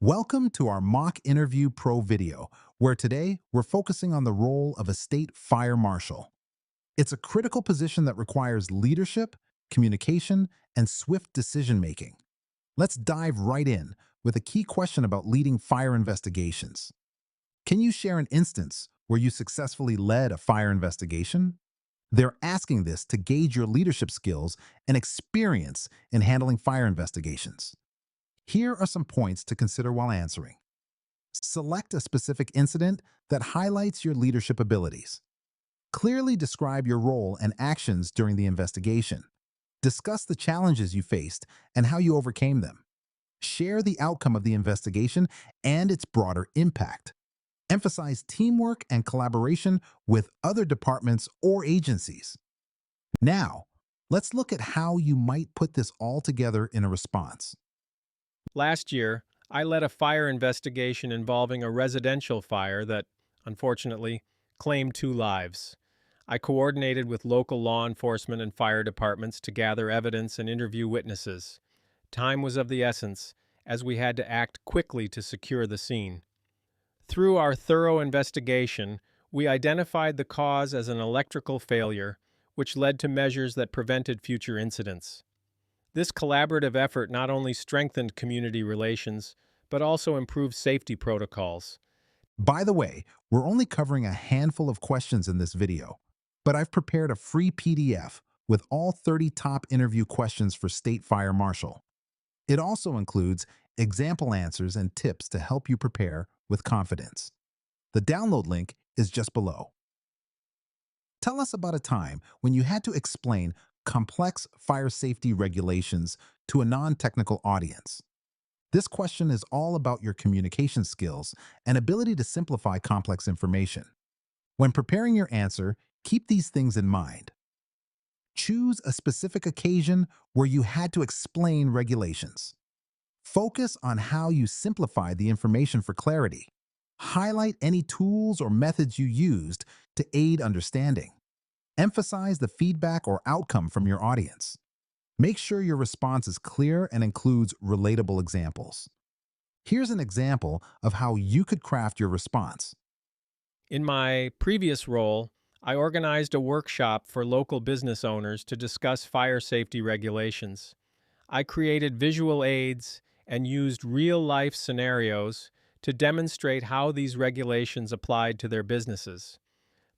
Welcome to our Mock Interview Pro video, where today we're focusing on the role of a state fire marshal. It's a critical position that requires leadership, communication, and swift decision-making. Let's dive right in with a key question about leading fire investigations. Can you share an instance where you successfully led a fire investigation? They're asking this to gauge your leadership skills and experience in handling fire investigations. Here are some points to consider while answering. Select a specific incident that highlights your leadership abilities. Clearly describe your role and actions during the investigation. Discuss the challenges you faced and how you overcame them. Share the outcome of the investigation and its broader impact. Emphasize teamwork and collaboration with other departments or agencies. Now, let's look at how you might put this all together in a response. Last year, I led a fire investigation involving a residential fire that, unfortunately, claimed 2 lives. I coordinated with local law enforcement and fire departments to gather evidence and interview witnesses. Time was of the essence, as we had to act quickly to secure the scene. Through our thorough investigation, we identified the cause as an electrical failure, which led to measures that prevented future incidents. This collaborative effort not only strengthened community relations, but also improved safety protocols. By the way, we're only covering a handful of questions in this video, but I've prepared a free PDF with all 30 top interview questions for State Fire Marshal. It also includes example answers and tips to help you prepare with confidence. The download link is just below. Tell us about a time when you had to explain complex fire safety regulations to a non-technical audience. This question is all about your communication skills and ability to simplify complex information. When preparing your answer, keep these things in mind. Choose a specific occasion where you had to explain regulations. Focus on how you simplify the information for clarity. Highlight any tools or methods you used to aid understanding. Emphasize the feedback or outcome from your audience. Make sure your response is clear and includes relatable examples. Here's an example of how you could craft your response. In my previous role, I organized a workshop for local business owners to discuss fire safety regulations. I created visual aids and used real-life scenarios to demonstrate how these regulations applied to their businesses.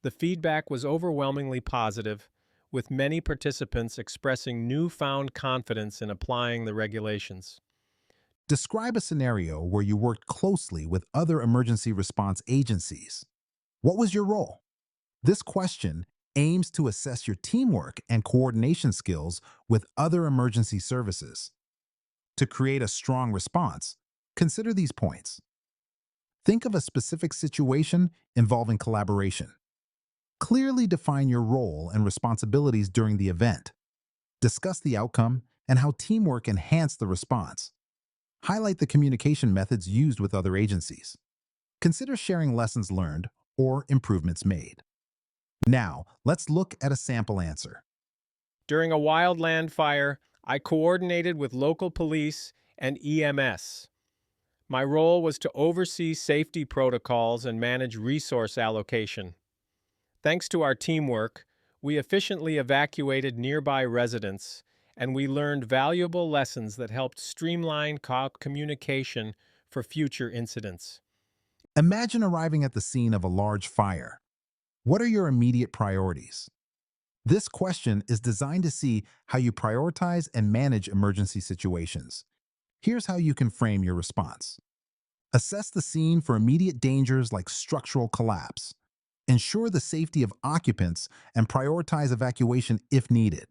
The feedback was overwhelmingly positive, with many participants expressing newfound confidence in applying the regulations. Describe a scenario where you worked closely with other emergency response agencies. What was your role? This question aims to assess your teamwork and coordination skills with other emergency services. To create a strong response, consider these points. Think of a specific situation involving collaboration. Clearly define your role and responsibilities during the event. Discuss the outcome and how teamwork enhanced the response. Highlight the communication methods used with other agencies. Consider sharing lessons learned or improvements made. Now, let's look at a sample answer. During a wildland fire, I coordinated with local police and EMS. My role was to oversee safety protocols and manage resource allocation. Thanks to our teamwork, we efficiently evacuated nearby residents, and we learned valuable lessons that helped streamline communication for future incidents. Imagine arriving at the scene of a large fire. What are your immediate priorities? This question is designed to see how you prioritize and manage emergency situations. Here's how you can frame your response. Assess the scene for immediate dangers like structural collapse. Ensure the safety of occupants and prioritize evacuation if needed.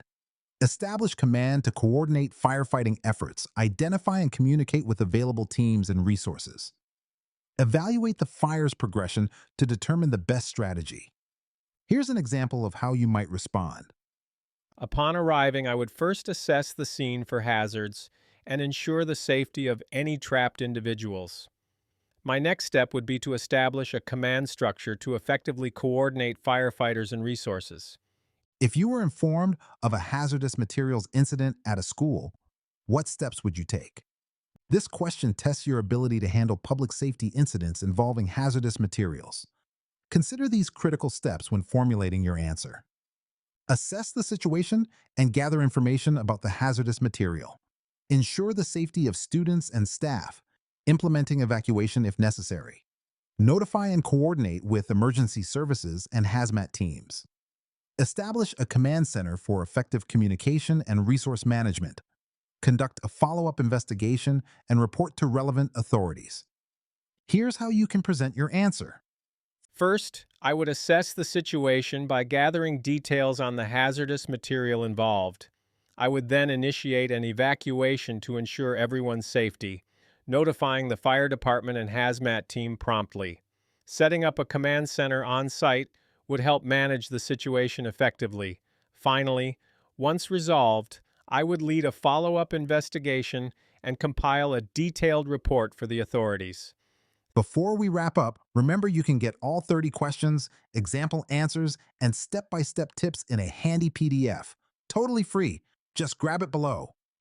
Establish command to coordinate firefighting efforts, identify and communicate with available teams and resources. Evaluate the fire's progression to determine the best strategy. Here's an example of how you might respond. Upon arriving, I would first assess the scene for hazards and ensure the safety of any trapped individuals. My next step would be to establish a command structure to effectively coordinate firefighters and resources. If you were informed of a hazardous materials incident at a school, what steps would you take? This question tests your ability to handle public safety incidents involving hazardous materials. Consider these critical steps when formulating your answer. Assess the situation and gather information about the hazardous material. Ensure the safety of students and staff, implementing evacuation if necessary. Notify and coordinate with emergency services and hazmat teams. Establish a command center for effective communication and resource management. Conduct a follow-up investigation and report to relevant authorities. Here's how you can present your answer. First, I would assess the situation by gathering details on the hazardous material involved. I would then initiate an evacuation to ensure everyone's safety, notifying the fire department and hazmat team promptly. Setting up a command center on site would help manage the situation effectively. Finally, once resolved, I would lead a follow-up investigation and compile a detailed report for the authorities. Before we wrap up, remember you can get all 30 questions, example answers, and step-by-step tips in a handy PDF. Totally free. Just grab it below.